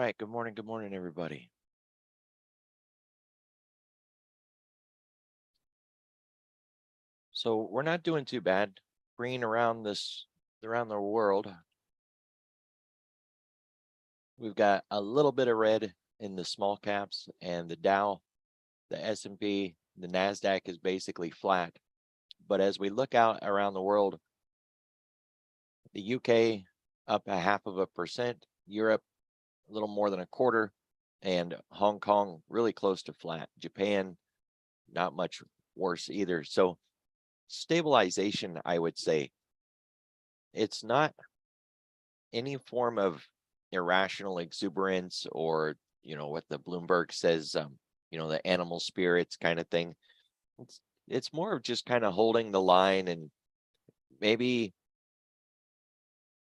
right, good morning, everybody. So we're not doing too bad. Green around the world. We've got a little bit of red in the small caps, and the Dow, the S&P, the NASDAQ is basically flat. But as we look out around the world, the UK up 0.5%, Europe a little more than 1/4, and Hong Kong really close to flat. Japan not much worse either. So stabilization, I would say. It's not any form of irrational exuberance or, what the Bloomberg says, the animal spirits kind of thing. It's more of just kind of holding the line and maybe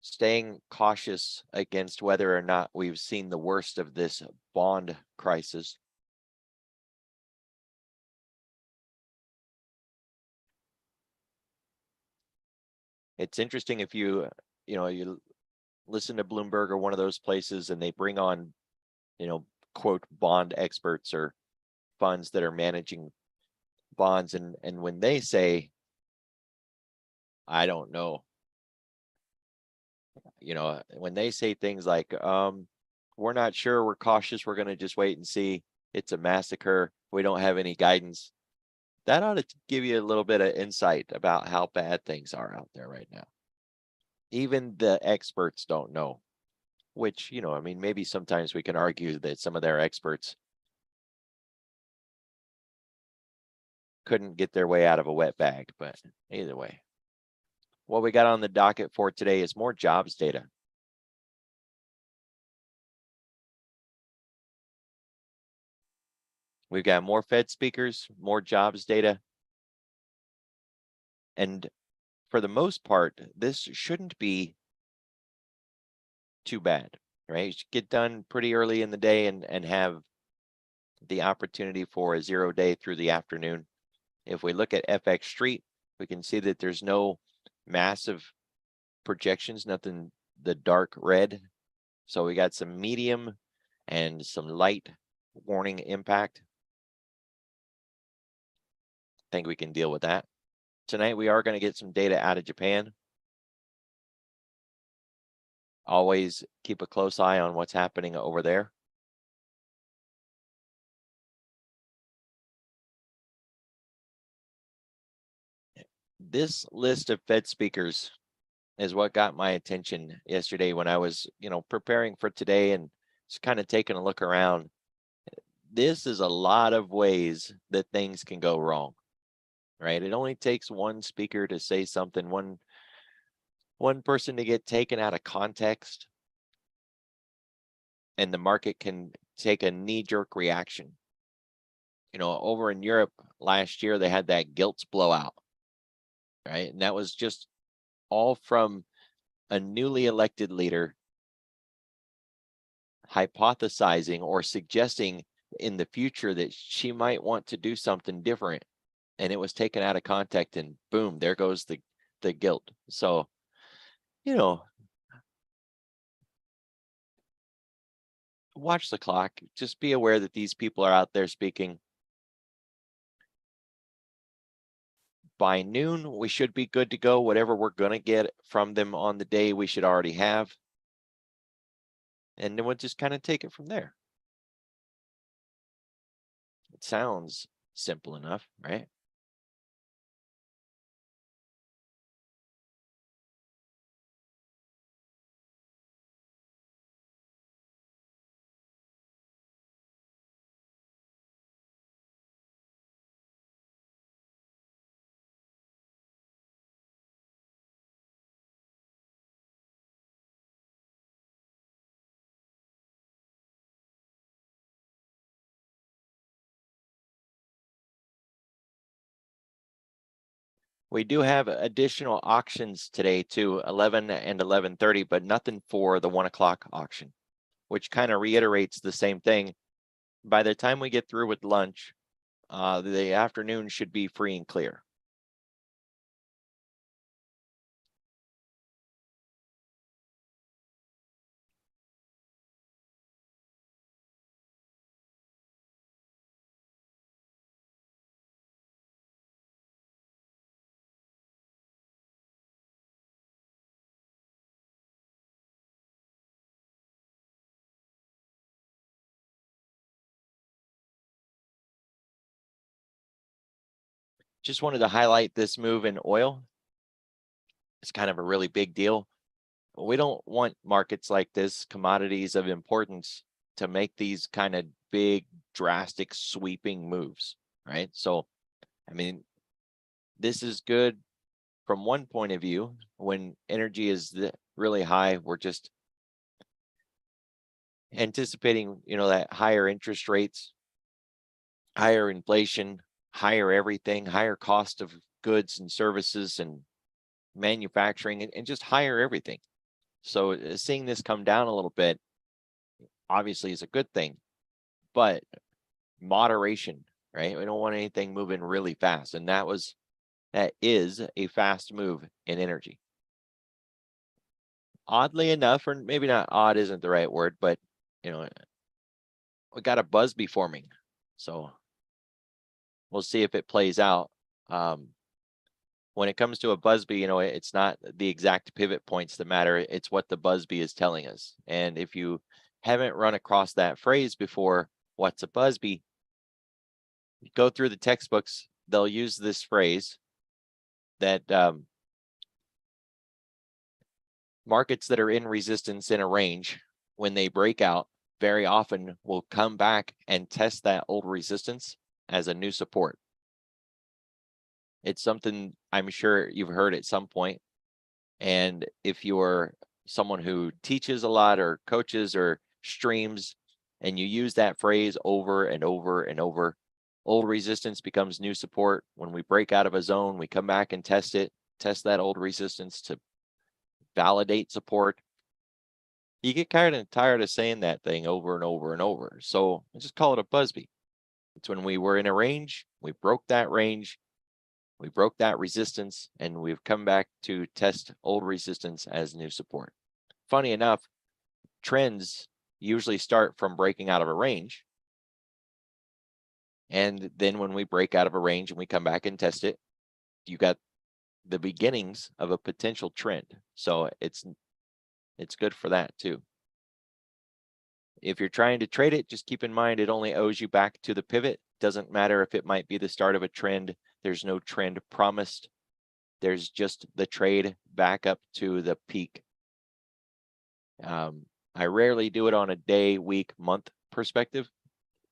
staying cautious against whether or not we've seen the worst of this bond crisis. It's interesting if you listen to Bloomberg or one of those places and they bring on, quote, bond experts or funds that are managing bonds. And when they say, I don't know, when they say things like, we're not sure, we're cautious, we're going to just wait and see, it's a massacre, we don't have any guidance, that ought to give you a little bit of insight about how bad things are out there right now. Even the experts don't know, which, maybe sometimes we can argue that some of their experts couldn't get their way out of a wet bag, but either way. What we got on the docket for today is more jobs data. We've got more Fed speakers, more jobs data. And for the most part, this shouldn't be too bad, right? You should get done pretty early in the day and have the opportunity for a 0 day through the afternoon. If we look at FX Street, we can see that there's no massive projections, nothing the dark red. So we got some medium and some light warning impact. I think we can deal with that. Tonight, we are going to get some data out of Japan. Always keep a close eye on what's happening over there. This list of Fed speakers is what got my attention yesterday when I was, preparing for today and just kind of taking a look around. This is a lot of ways that things can go wrong, right? It only takes one speaker to say something, one person to get taken out of context, and the market can take a knee-jerk reaction. Over in Europe last year, they had that gilts blowout, right? And that was just all from a newly elected leader hypothesizing or suggesting in the future that she might want to do something different. And it was taken out of context and boom, there goes the gilt. So, watch the clock. Just be aware that these people are out there speaking. By noon, we should be good to go. Whatever we're going to get from them on the day, we should already have. And then we'll just kind of take it from there. It sounds simple enough, right? We do have additional auctions today too, 11 and 11:30, but nothing for the 1 o'clock auction, which kind of reiterates the same thing. By the time we get through with lunch, the afternoon should be free and clear. Just wanted to highlight this move in oil. It's kind of a really big deal. We don't want markets like this, commodities of importance, to make these kind of big, drastic, sweeping moves, right? So, I mean, this is good from one point of view. When energy is really high, we're just anticipating, that higher interest rates, higher inflation, higher everything, higher cost of goods and services and manufacturing, and just higher everything. So seeing this come down a little bit obviously is a good thing, but moderation, right? We don't want anything moving really fast, and that is a fast move in energy. Oddly enough, or maybe not odd isn't the right word, but we got a Busby forming, so we'll see if it plays out. When it comes to a Busby, it's not the exact pivot points that matter. It's what the Busby is telling us. And if you haven't run across that phrase before, what's a Busby? Go through the textbooks. They'll use this phrase that markets that are in resistance in a range, when they break out, very often will come back and test that old resistance as a new support. It's something I'm sure you've heard at some point. And if you're someone who teaches a lot or coaches or streams, and you use that phrase over and over and over, old resistance becomes new support. When we break out of a zone, we come back and test it, test that old resistance to validate support. You get kind of tired of saying that thing over and over and over. So I just call it a Busby. It's when we were in a range, we broke that range, we broke that resistance, and we've come back to test old resistance as new support. Funny enough, trends usually start from breaking out of a range. And then when we break out of a range and we come back and test it, you got the beginnings of a potential trend. So it's good for that too. If you're trying to trade it, just keep in mind it only owes you back to the pivot. Doesn't matter if it might be the start of a trend. There's no trend promised. There's just the trade back up to the peak. I rarely do it on a day, week, month perspective.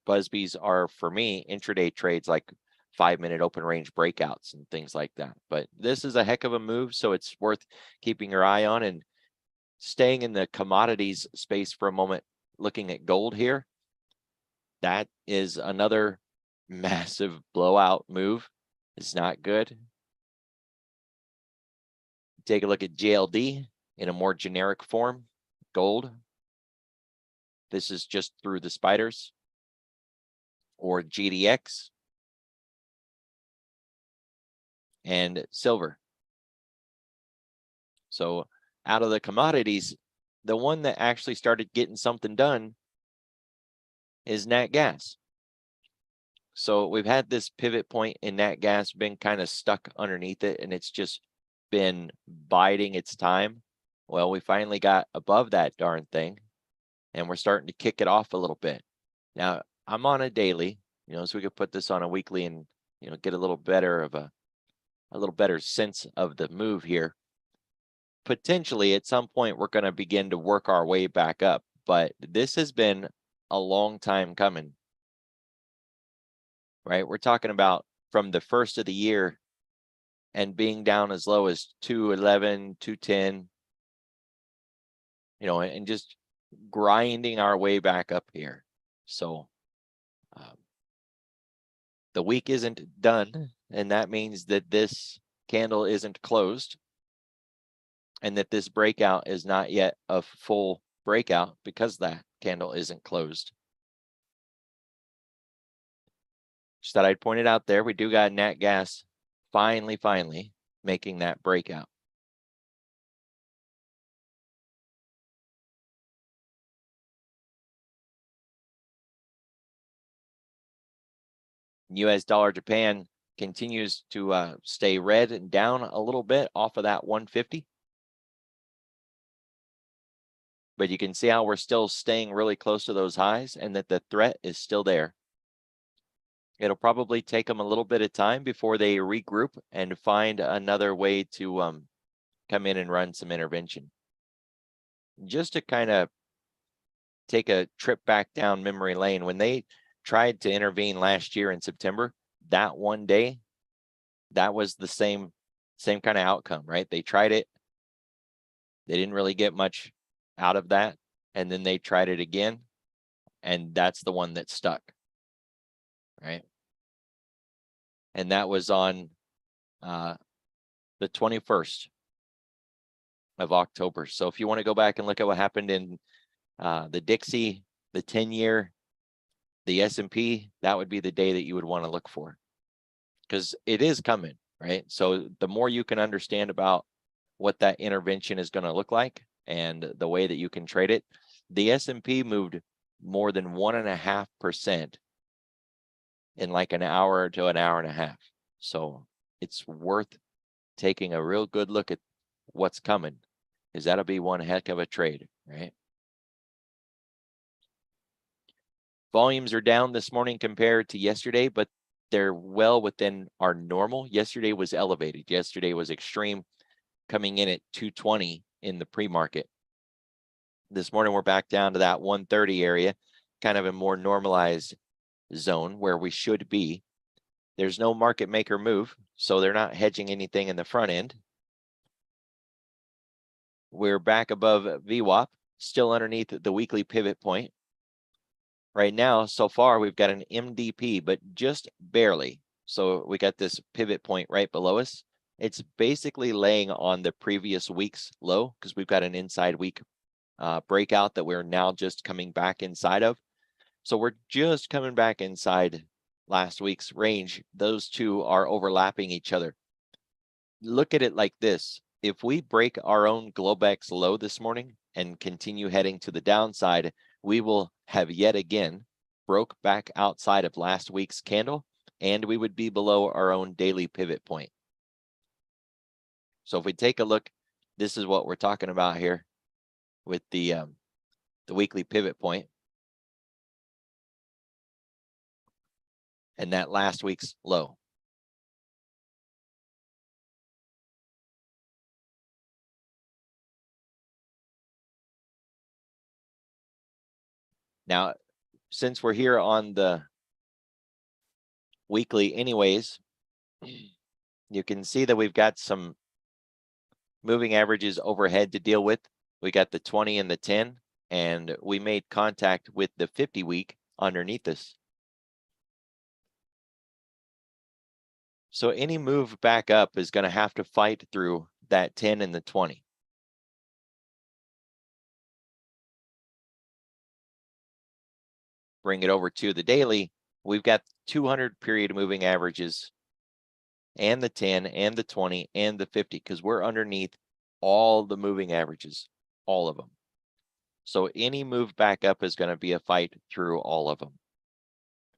Busbys are, for me, intraday trades like 5-minute open range breakouts and things like that. But this is a heck of a move, so it's worth keeping your eye on. And staying in the commodities space for a moment, looking at gold here, that is another massive blowout move. It's not good. Take a look at JLD in a more generic form. Gold. This is just through the spiders. Or GDX. And silver. So out of the commodities, the one that actually started getting something done is nat gas. So we've had this pivot point in nat gas, been kind of stuck underneath it, and it's just been biding its time. Well, we finally got above that darn thing, and we're starting to kick it off a little bit. Now, I'm on a daily, so we could put this on a weekly and, get a little better of a little better sense of the move here. Potentially at some point, we're going to begin to work our way back up, but this has been a long time coming, right? We're talking about from the first of the year and being down as low as 211, 210, and just grinding our way back up here. So the week isn't done, and that means that this candle isn't closed, and that this breakout is not yet a full breakout because that candle isn't closed. Just thought I'd point it out there. We do got nat gas finally making that breakout. US dollar Japan continues to stay red and down a little bit off of that 150. But you can see how we're still staying really close to those highs and that the threat is still there. It'll probably take them a little bit of time before they regroup and find another way to come in and run some intervention. Just to kind of take a trip back down memory lane, when they tried to intervene last year in September, that one day, that was the same kind of outcome, right? They tried it. They didn't really get much out of that. And then they tried it again. And that's the one that stuck, right? And that was on the 21st of October. So if you want to go back and look at what happened in the Dixie, the 10-year, the S&P, that would be the day that you would want to look for, because it is coming, right? So the more you can understand about what that intervention is going to look like and the way that you can trade it, the S&P moved more than 1.5% in like an hour to an hour and a half. So it's worth taking a real good look at what's coming, because that'll be one heck of a trade, right? Volumes are down this morning compared to yesterday, but they're well within our normal. Yesterday was elevated. Yesterday was extreme, coming in at 220 in the pre-market. This morning, we're back down to that 130 area, kind of a more normalized zone where we should be. There's no market maker move, so they're not hedging anything in the front end. We're back above VWAP, still underneath the weekly pivot point. Right now, so far, we've got an MDP, but just barely. So we got this pivot point right below us. It's basically laying on the previous week's low, because we've got an inside week breakout that we're now just coming back inside of. So we're just coming back inside last week's range. Those two are overlapping each other. Look at it like this. If we break our own Globex low this morning and continue heading to the downside, we will have yet again broke back outside of last week's candle, and we would be below our own daily pivot point. So if we take a look, this is what we're talking about here with the weekly pivot point and that last week's low. Now, since we're here on the weekly anyways, you can see that we've got some moving averages overhead to deal with. We got the 20 and the 10, and we made contact with the 50-week underneath us. So any move back up is going to have to fight through that 10 and the 20. Bring it over to the daily. We've got 200 period moving averages and the 10 and the 20 and the 50, because we're underneath all the moving averages, all of them. So any move back up is going to be a fight through all of them.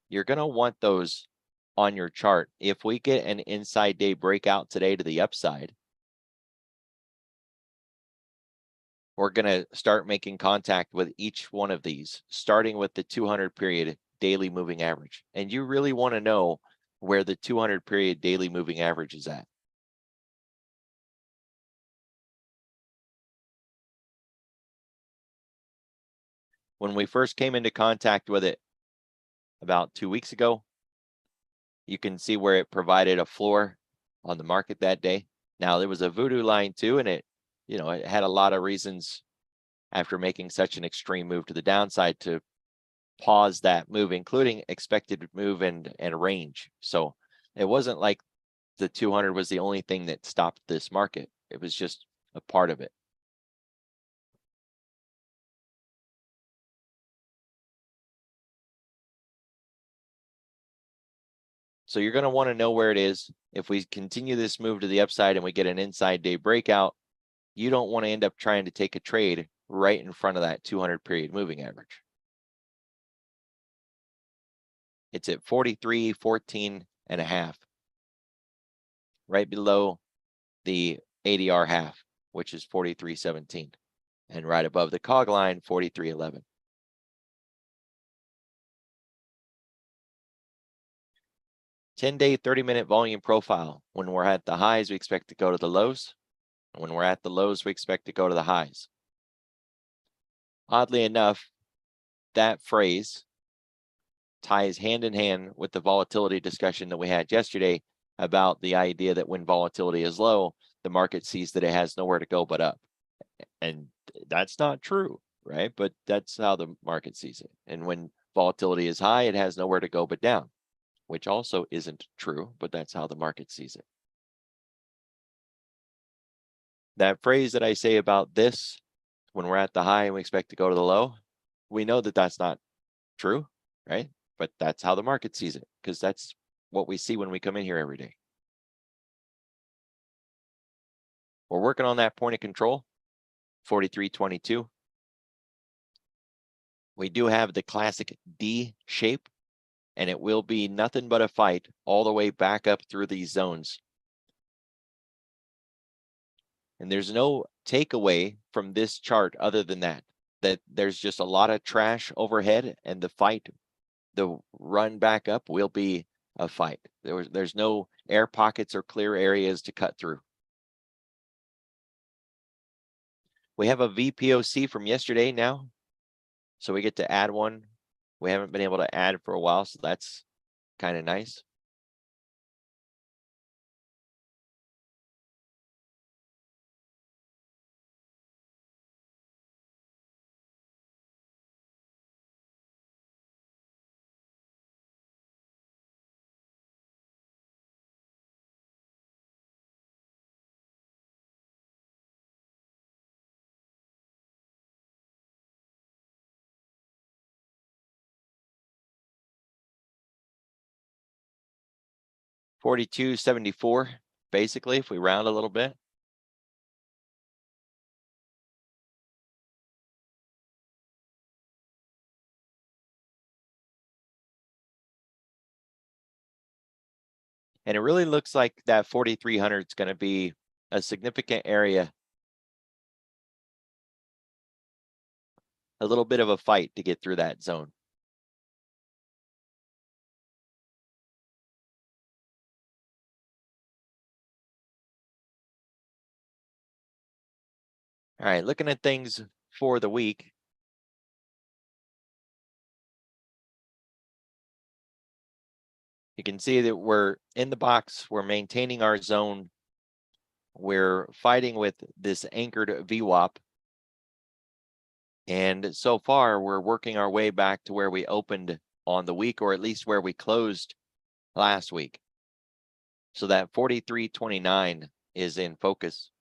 You're going to want those on your chart. If we get an inside day breakout today to the upside, we're going to start making contact with each one of these, starting with the 200 period daily moving average. And you really want to know where the 200 period daily moving average is at. When we first came into contact with it about 2 weeks ago, you can see where it provided a floor on the market that day. Now there was a voodoo line too, and it had a lot of reasons after making such an extreme move to the downside to pause that move, including expected move and range. So it wasn't like the 200 was the only thing that stopped this market. It was just a part of it. So you're going to want to know where it is. If we continue this move to the upside and we get an inside day breakout, you don't want to end up trying to take a trade right in front of that 200 period moving average. It's at 43.14 and a half, right below the ADR half, which is 43.17, and right above the COG line, 43.11. 10-day, 30-minute volume profile. When we're at the highs, we expect to go to the lows. And when we're at the lows, we expect to go to the highs. Oddly enough, that phrase ties hand in hand with the volatility discussion that we had yesterday about the idea that when volatility is low, the market sees that it has nowhere to go but up. And that's not true, right? But that's how the market sees it. And when volatility is high, it has nowhere to go but down, which also isn't true, but that's how the market sees it. That phrase that I say about this, when we're at the high and we expect to go to the low, we know that that's not true, right? But that's how the market sees it, because that's what we see when we come in here every day. We're working on that point of control, 43.22. We do have the classic D shape, and it will be nothing but a fight all the way back up through these zones. And there's no takeaway from this chart other than that there's just a lot of trash overhead, and the run back up will be a fight. There's no air pockets or clear areas to cut through. We have a VPOC from yesterday now, so we get to add one. We haven't been able to add for a while, so that's kind of nice. $42.74, basically, if we round a little bit. And it really looks like that 4,300 is going to be a significant area. A little bit of a fight to get through that zone. All right, looking at things for the week. You can see that we're in the box, we're maintaining our zone. We're fighting with this anchored VWAP. And so far, we're working our way back to where we opened on the week, or at least where we closed last week. So that 43.29 is in focus.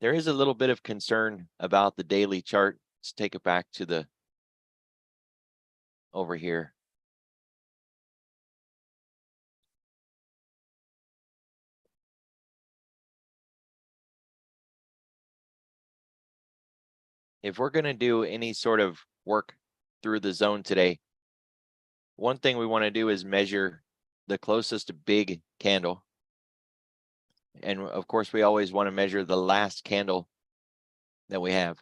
There is a little bit of concern about the daily chart. Let's take it back to the over here. If we're going to do any sort of work through the zone today, one thing we want to do is measure the closest big candle. And of course, we always want to measure the last candle that we have.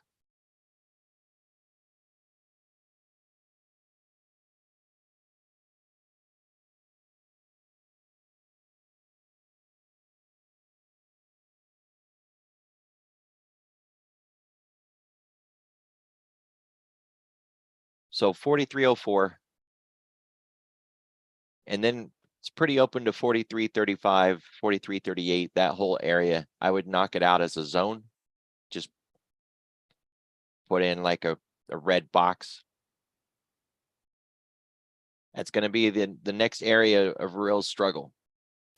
So 43.04. And then it's pretty open to 43.35, 43.38, that whole area. I would knock it out as a zone. Just put in like a red box. That's going to be the next area of real struggle.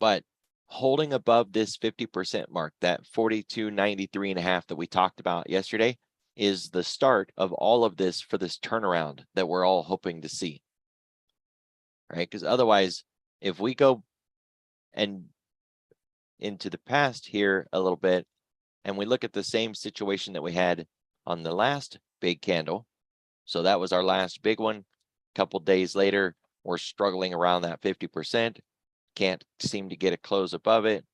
But holding above this 50% mark, that 42.93.5 that we talked about yesterday, is the start of all of this for this turnaround that we're all hoping to see. Right? Because otherwise, if we go and into the past here a little bit, and we look at the same situation that we had on the last big candle, so that was our last big one. A couple days later, we're struggling around that 50%. Can't seem to get a close above it.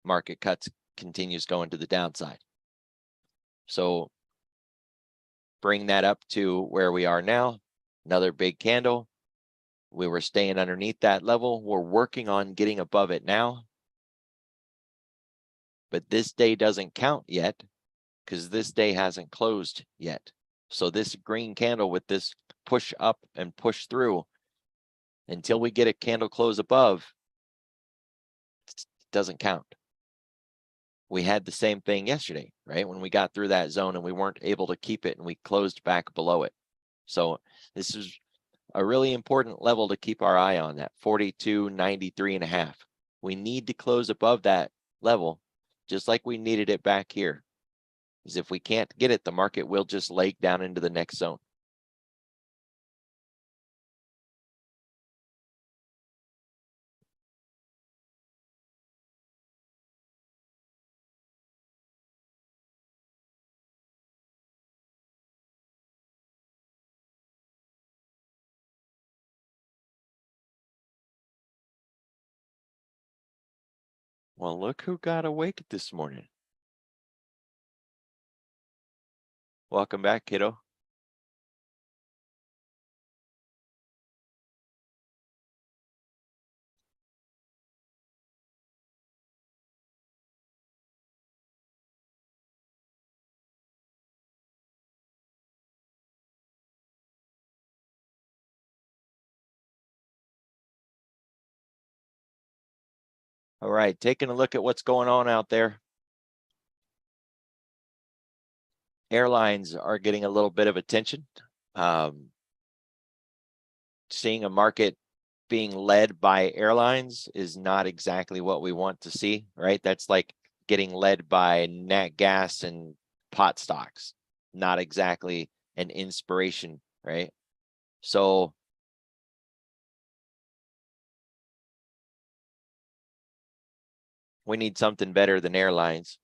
Market cuts, continues going to the downside. So bring that up to where we are now. Another big candle. We were staying underneath that level. We're working on getting above it now. But this day doesn't count yet because this day hasn't closed yet. So this green candle with this push up and push through, until we get a candle close above, it doesn't count. We had the same thing yesterday, right? When we got through that zone and we weren't able to keep it and we closed back below it. So this is a really important level to keep our eye on, that 42.93.5. We need to close above that level, just like we needed it back here. Because if we can't get it, the market will just leg down into the next zone. Well, look who got awake this morning. Welcome back, kiddo. All right, taking a look at what's going on out there. Airlines are getting a little bit of attention. Seeing a market being led by airlines is not exactly what we want to see, right? That's like getting led by nat gas and pot stocks, not exactly an inspiration, right? So we need something better than airlines.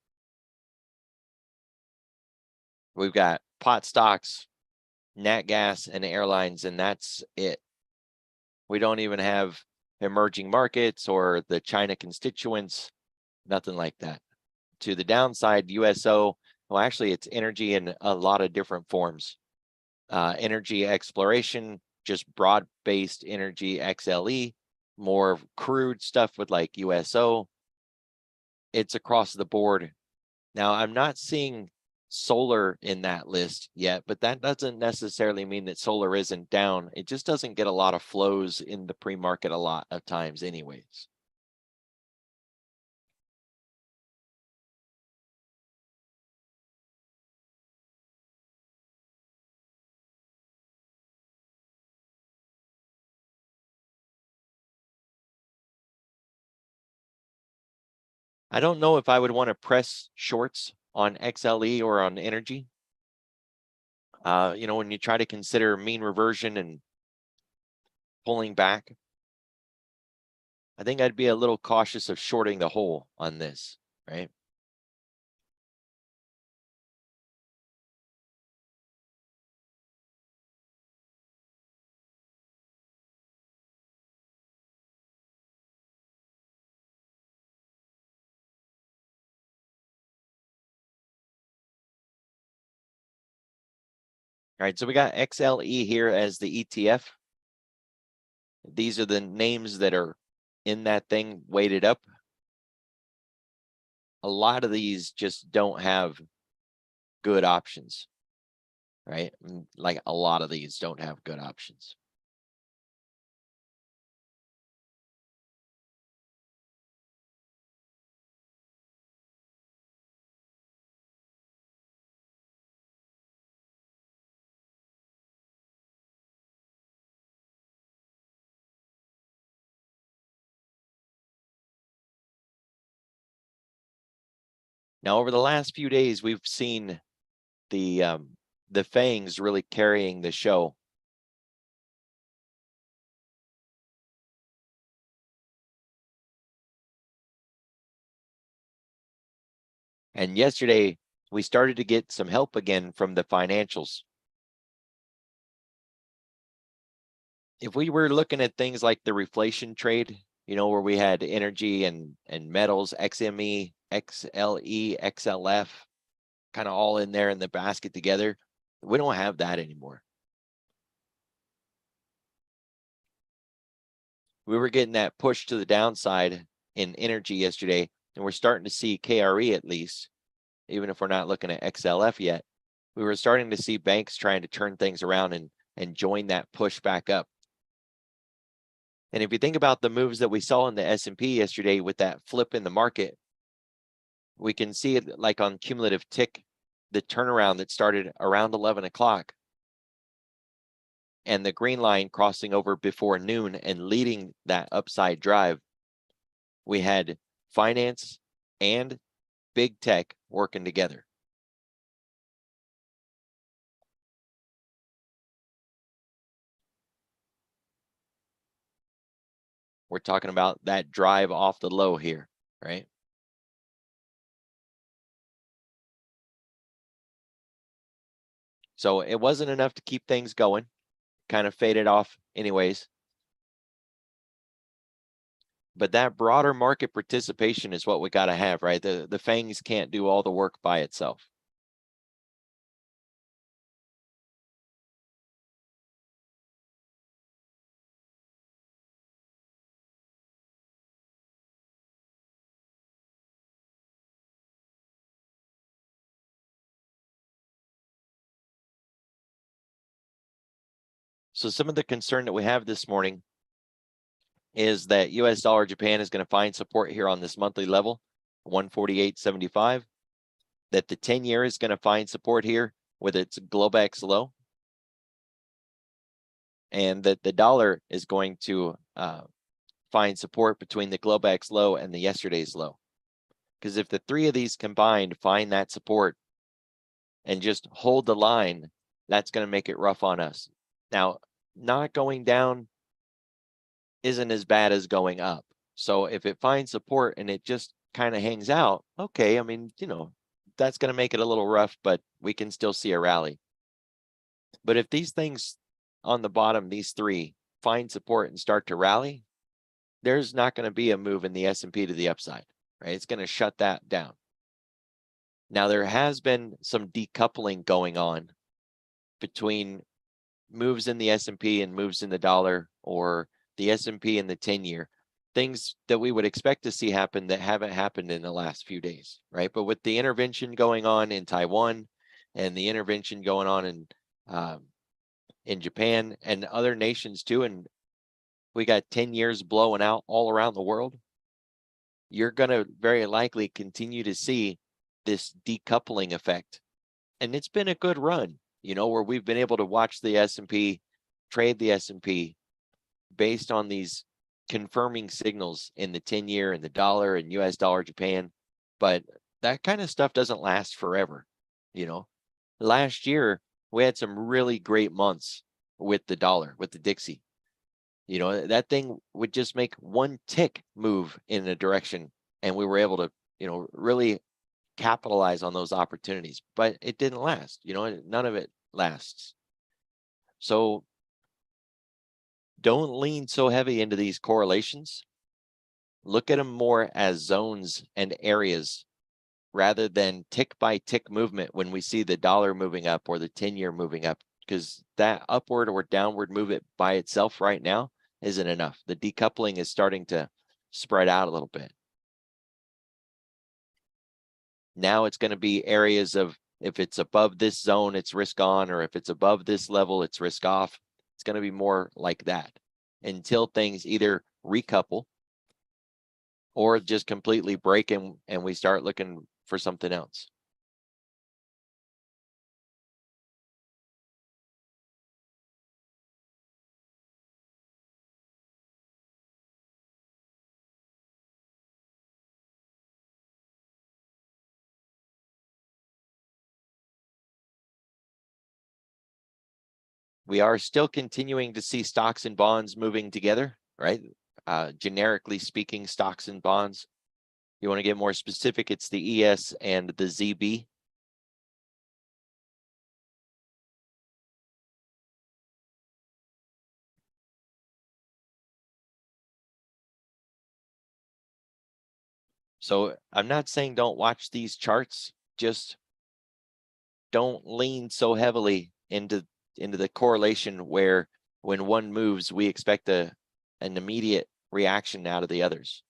We've got pot stocks, nat gas, and airlines, and that's it. We don't even have emerging markets or the China constituents, nothing like that. To the downside, USO, well, actually, it's energy in a lot of different forms. Energy exploration, just broad-based energy XLE, more crude stuff with like USO. It's across the board. Now, I'm not seeing solar in that list yet, but that doesn't necessarily mean that solar isn't down. It just doesn't get a lot of flows in the pre-market a lot of times anyways. I don't know if I would want to press shorts on XLE or on energy. When you try to consider mean reversion and pulling back, I think I'd be a little cautious of shorting the whole on this, right? All right, so we got XLE here as the ETF. These are the names that are in that thing weighted up. A lot of these just don't have good options, right? Like a lot of these don't have good options. Now, over the last few days, we've seen the fangs really carrying the show. And yesterday, we started to get some help again from the financials. If we were looking at things like the reflation trade, where we had energy and metals, XME, XLE, XLF, kind of all in there in the basket together, we don't have that anymore. we were getting that push to the downside in energy yesterday, and we're starting to see KRE, at least, even if we're not looking at XLF yet, we were starting to see banks trying to turn things around and join that push back up. And if you think about the moves that we saw in the S&P yesterday with that flip in the market, we can see it like on cumulative tick, the turnaround that started around 11 o'clock and the green line crossing over before noon and leading that upside drive. We had finance and big tech working together. We're talking about that drive off the low here, right? So it wasn't enough to keep things going, kind of faded off anyways. But that broader market participation is what we got to have, right? The FANGs can't do all the work by itself. So some of the concern that we have this morning is that US dollar Japan is going to find support here on this monthly level, 148.75, that the 10-year is going to find support here with its Globex low, and that the dollar is going to find support between the Globex low and the yesterday's low. Because if the three of these combined find that support and just hold the line, that's going to make it rough on us. Now, not going down isn't as bad as going up. So if it finds support and it just kind of hangs out, okay, I mean, you know, that's going to make it a little rough, but we can still see a rally. But if these things on the bottom, these three, find support and start to rally, there's not going to be a move in the S&P to the upside, right? It's going to shut that down. Now, there has been some decoupling going on between moves in the S&P and moves in the dollar, or the S&P and the 10-year, things that we would expect to see happen that haven't happened in the last few days, right? But with the intervention going on in Taiwan and the intervention going on in Japan and other nations too, and we got 10 years blowing out all around the world, you're going to very likely continue to see this decoupling effect. And it's been a good run, you know, where we've been able to watch the S&P, trade the S&P based on these confirming signals in the 10-year and the dollar and US dollar Japan. But that kind of stuff doesn't last forever. You know, last year we had some really great months with the dollar, with the Dixie. You know, that thing would just make one tick move in a direction, and we were able to, you know, really capitalize on those opportunities. But it didn't last. You know, none of it lasts. So don't lean so heavy into these correlations. Look at them more as zones and areas rather than tick by tick movement when we see the dollar moving up or the 10-year moving up, because that upward or downward movement by itself right now isn't enough. The decoupling is starting to spread out a little bit. Now it's going to be areas of, if it's above this zone, it's risk on, or if it's above this level, it's risk off. It's going to be more like that until things either recouple or just completely break and we start looking for something else. We are still continuing to see stocks and bonds moving together, right? Generically speaking, stocks and bonds. You want to get more specific, it's the ES and the ZB. So I'm not saying don't watch these charts, just don't lean so heavily into the correlation where when one moves, we expect an immediate reaction out of the others.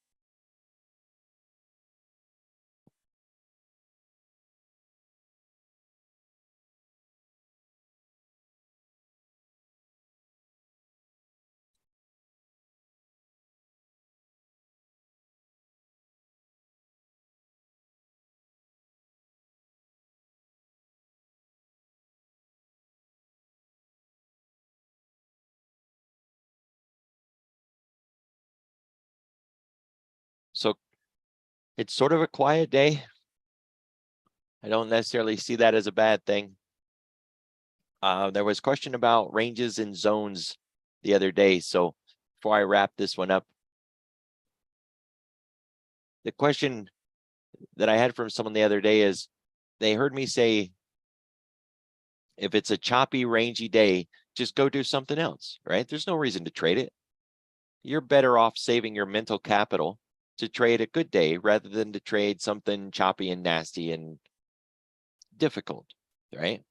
So it's sort of a quiet day. I don't necessarily see that as a bad thing. There was a question about ranges and zones the other day. So before I wrap this one up, the question that I had from someone the other day is, they heard me say, if it's a choppy, rangy day, just go do something else, right? There's no reason to trade it. You're better off saving your mental capital to trade a good day rather than to trade something choppy and nasty and difficult, right?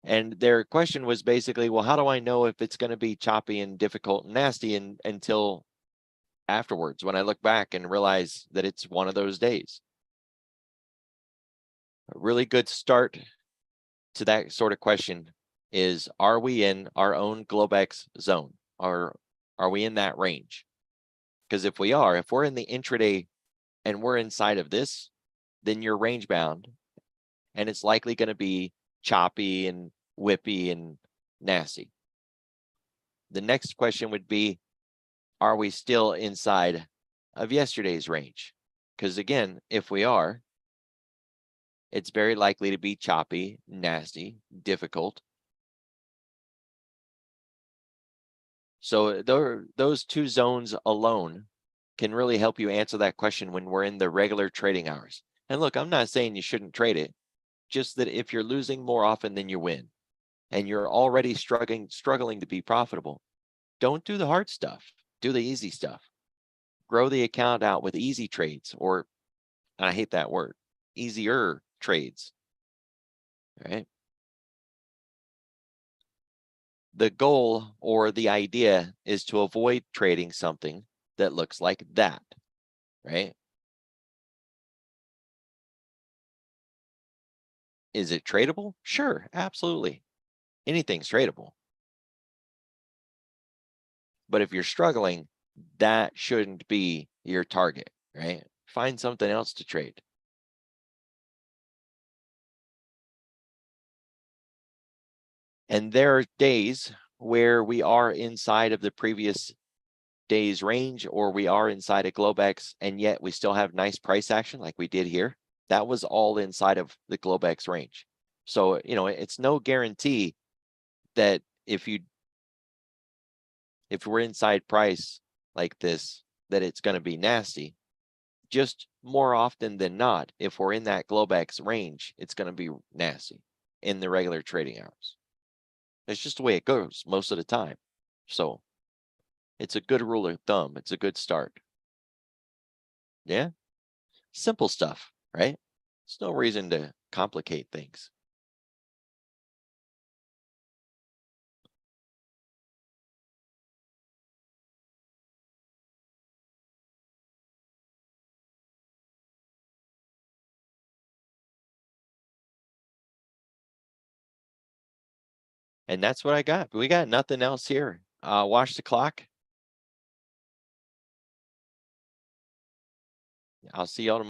And their question was basically, well, how do I know if it's going to be choppy and difficult and nasty until afterwards, when I look back and realize that it's one of those days? A really good start to that sort of question is, are we in our own Globex zone? Are we in that range? Because if we're in the intraday and we're inside of this, then you're range bound, and it's likely going to be choppy and whippy and nasty. The next question would be, are we still inside of yesterday's range? Because again, if we are, it's very likely to be choppy, nasty, difficult. So those two zones alone can really help you answer that question when we're in the regular trading hours. And look, I'm not saying you shouldn't trade it, just that if you're losing more often than you win, and you're already struggling to be profitable, don't do the hard stuff. Do the easy stuff. Grow the account out with easy trades, or I hate that word, easier trades, right? The goal or the idea is to avoid trading something that looks like that, right? Is it tradable? Sure, absolutely. Anything's tradable. But if you're struggling, that shouldn't be your target, right? Find something else to trade. And there are days where we are inside of the previous day's range, or we are inside a Globex, and yet we still have nice price action like we did here. That was all inside of the Globex range. So, it's no guarantee that if we're inside price like this, that it's going to be nasty. Just more often than not, if we're in that Globex range, it's going to be nasty in the regular trading hours. It's just the way it goes most of the time. So it's a good rule of thumb. It's a good start. Yeah. Simple stuff, right? There's no reason to complicate things. And that's what I got. We got nothing else here. Watch the clock. I'll see y'all tomorrow.